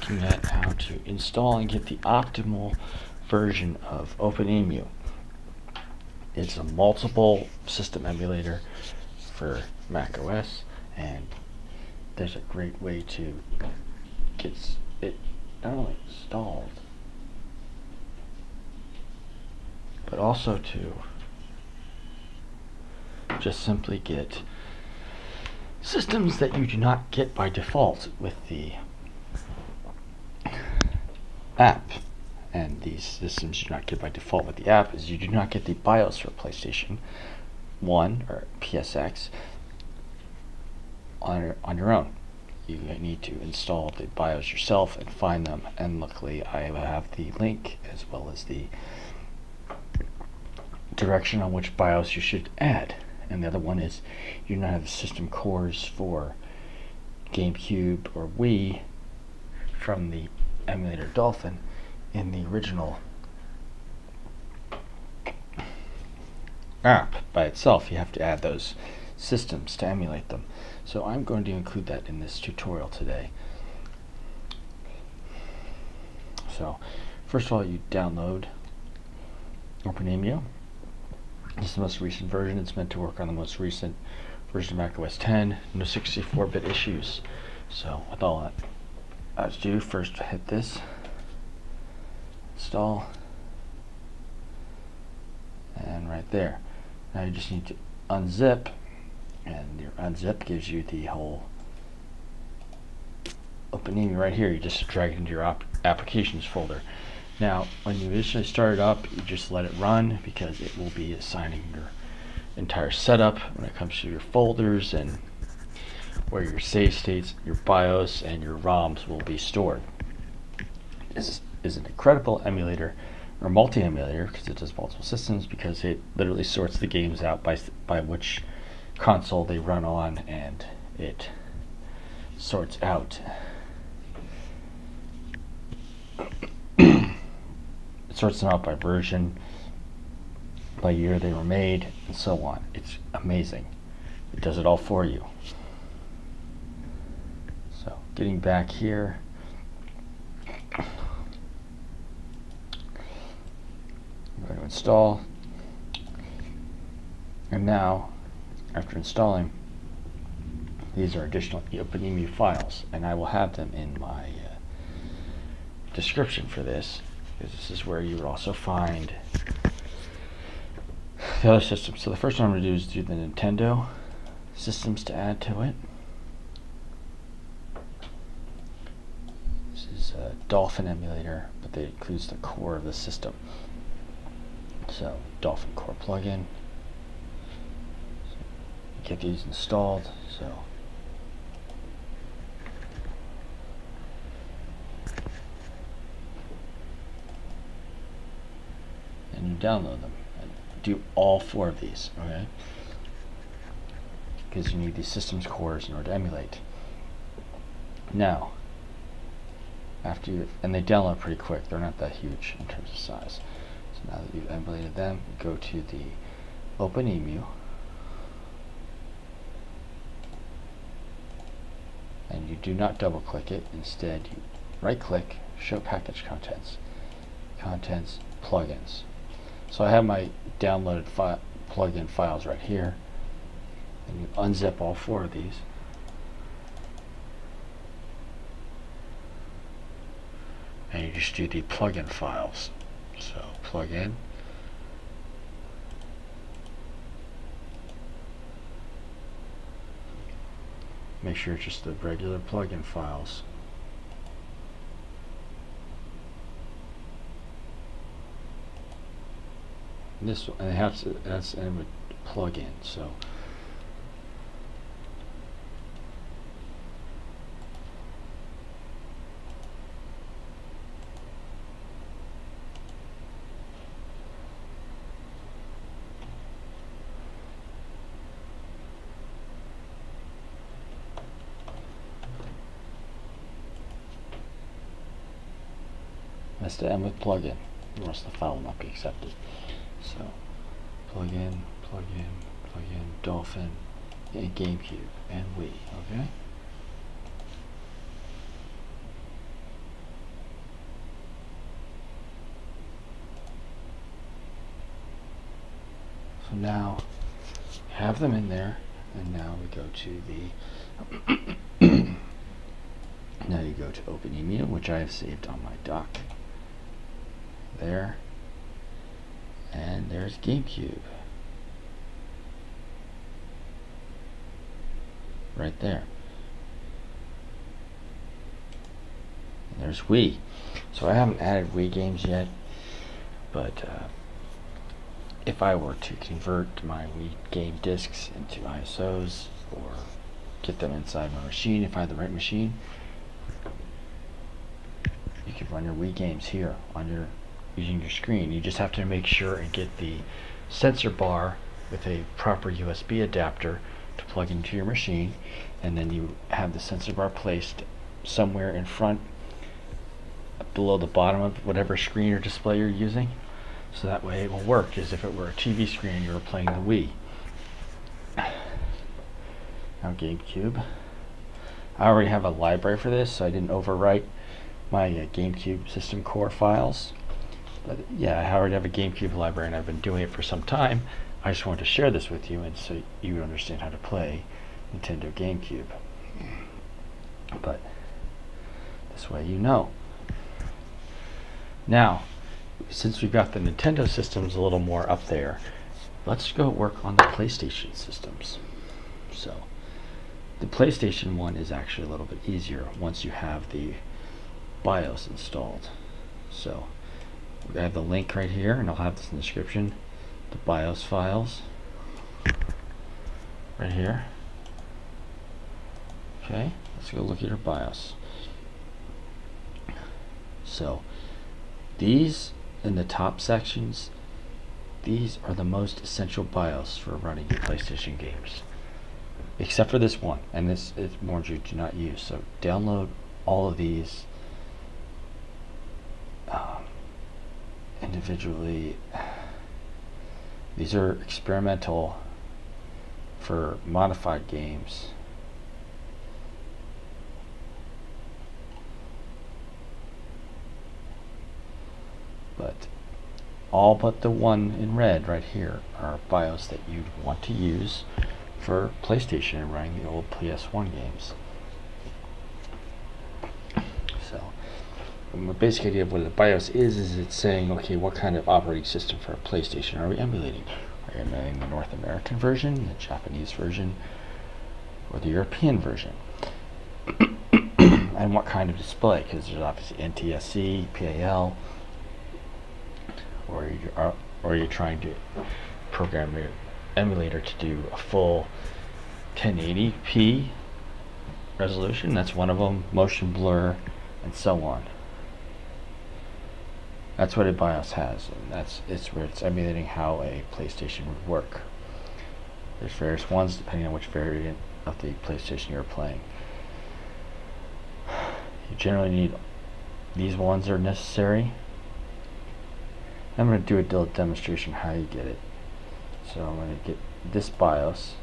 looking at how to install and get the optimal version of OpenEmu. It's a multiple system emulator for Mac OS, and there's a great way to get it not only installed, but also to just simply get systems that you do not get by default with the app. And these systems you do not get by default with the app is you do not get the BIOS for PlayStation 1 or PSX on your own. You need to install the BIOS yourself and find them, and luckily I have the link as well as the direction on which BIOS you should add. And the other one is you do not have the system cores for Gamecube or Wii from the emulator Dolphin in the original app by itself. You have to add those systems to emulate them. So I'm going to include that in this tutorial today. So first of all, you download OpenEmu. This is the most recent version. It's meant to work on the most recent version of Mac OS 10. No 64-bit issues. So with all that I have to do, first hit this, install, and right there. Now you just need to unzip, and your unzip gives you the whole OpenEmu right here. You just drag it into your applications folder. Now, when you initially start it up, you just let it run because it will be assigning your entire setup when it comes to your folders and where your save states, your BIOS, and your ROMs will be stored. This is an incredible emulator, or multi-emulator, because it does multiple systems, because it literally sorts the games out by which console they run on, and it sorts out sorts them out by version, by year they were made, and so on. It's amazing. It does it all for you. So getting back here, I'm going to install, and now after installing, these are additional OpenEmu files, and I will have them in my description for this, because this is where you would also find the other systems. So the first one I'm going to do is do the Nintendo systems to add to it. This is a Dolphin emulator, but that includes the core of the system. So Dolphin core plugin. So get these installed. So and you download them and do all 4 of these, okay? Because you need these systems cores in order to emulate. Now, after you, and they download pretty quick, they're not that huge in terms of size. So now that you've emulated them, you go to the OpenEmu, and you do not double click it. Instead, you right click, show package contents, plugins. So I have my downloaded plugin files right here, and you unzip all 4 of these, and you just do the plugin files. So plugin, make sure it's just the regular plugin files. This one, and it has to, that's end with plug-in. So that's to end with plug-in, or else the file will not be accepted. So plug-in, Dolphin, and Gamecube, and Wii, okay? So now have them in there, and now we go to the now you go to OpenEmu, which I have saved on my dock. There, and there's Gamecube right there. And there's Wii. So I haven't added Wii games yet, but if I were to convert my Wii game discs into ISOs or get them inside my machine, if I had the right machine, you can run your Wii games here on your using your screen. You just have to make sure and get the sensor bar with a proper USB adapter to plug into your machine, and then you have the sensor bar placed somewhere in front below the bottom of whatever screen or display you're using, so that way it will work as if it were a TV screen and you were playing the Wii. Now GameCube. I already have a library for this, so I didn't overwrite my GameCube system core files. But yeah, I already have a GameCube library and I've been doing it for some time. I just wanted to share this with you and so you would understand how to play Nintendo GameCube. But this way you know. Now, since we've got the Nintendo systems a little more up there, let's go work on the PlayStation systems. So, the PlayStation one is actually a little bit easier once you have the BIOS installed. So, I have the link right here, and I'll have this in the description. The BIOS files, right here. Okay, let's go look at your BIOS. So, these in the top sections, these are the most essential BIOS for running your PlayStation games. Except for this one, and this it warns you to not use. So download all of these individually. These are experimental for modified games. But all but the one in red right here are BIOS that you'd want to use for PlayStation and running the old PS1 games. So the basic idea of what the BIOS is it's saying, okay, what kind of operating system for a PlayStation are we emulating? Are we emulating the North American version, the Japanese version, or the European version? And what kind of display? Because there's obviously NTSC, PAL, or you're trying to program your emulator to do a full 1080p resolution. That's one of them. Motion blur, and so on. That's what a BIOS has, and it's where it's emulating how a PlayStation would work. There's various ones depending on which variant of the PlayStation you're playing. You generally need these ones are necessary. I'm going to do a demonstration how you get it. So I'm going to get this BIOS,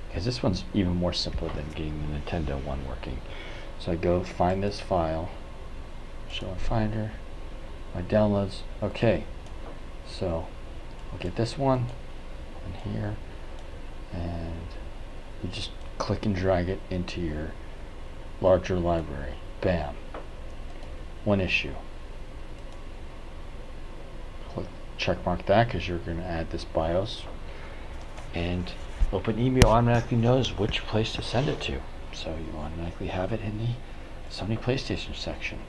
because this one's even more simple than getting the Nintendo one working. So I go find this file, show in Finder, my downloads. Okay, so I'll get this one in here, and you just click and drag it into your larger library. Bam. One issue. Click check mark that because you're going to add this BIOS, and OpenEmu automatically knows which place to send it to. So you automatically have it in the Sony PlayStation section.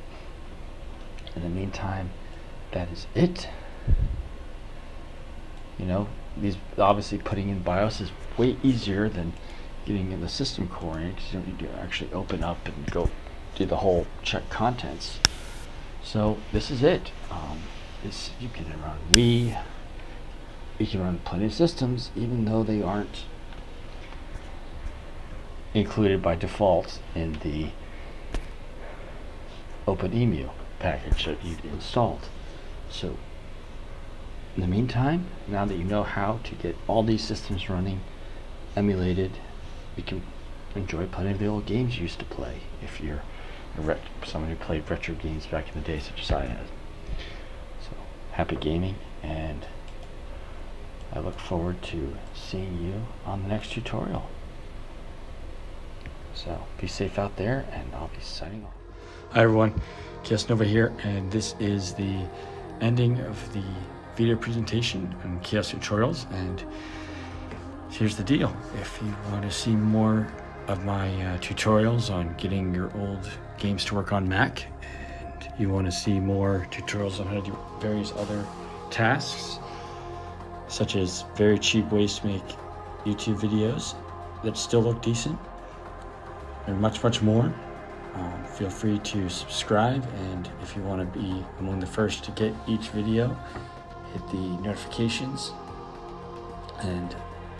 In the meantime, that is it. You know, these obviously putting in BIOS is way easier than getting in the system core in, because you don't need to actually open up and go do the whole check contents. So this is it. You can run Wii, you can run plenty of systems, even though they aren't included by default in the OpenEmu package that you've installed. So in the meantime, now that you know how to get all these systems running emulated, you can enjoy plenty of the old games you used to play if you're someone who played retro games back in the day, such as I had. So happy gaming, and I look forward to seeing you on the next tutorial. So be safe out there, and I'll be signing off. Hi everyone, Kaos Nova here, and this is the ending of the video presentation on Kaos Tutorials. And here's the deal: if you want to see more of my tutorials on getting your old games to work on Mac, and you want to see more tutorials on how to do various other tasks, such as very cheap ways to make YouTube videos that still look decent, and much more, feel free to subscribe. And if you want to be among the first to get each video, hit the notifications. And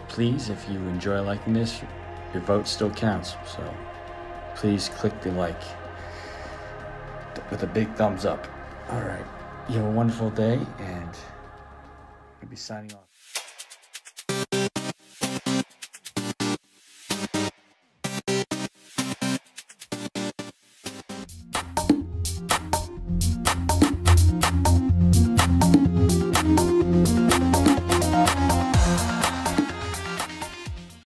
please, if you enjoy liking this, your vote still counts, so please click the like with a big thumbs up. All right, you have a wonderful day, and I'll be signing off.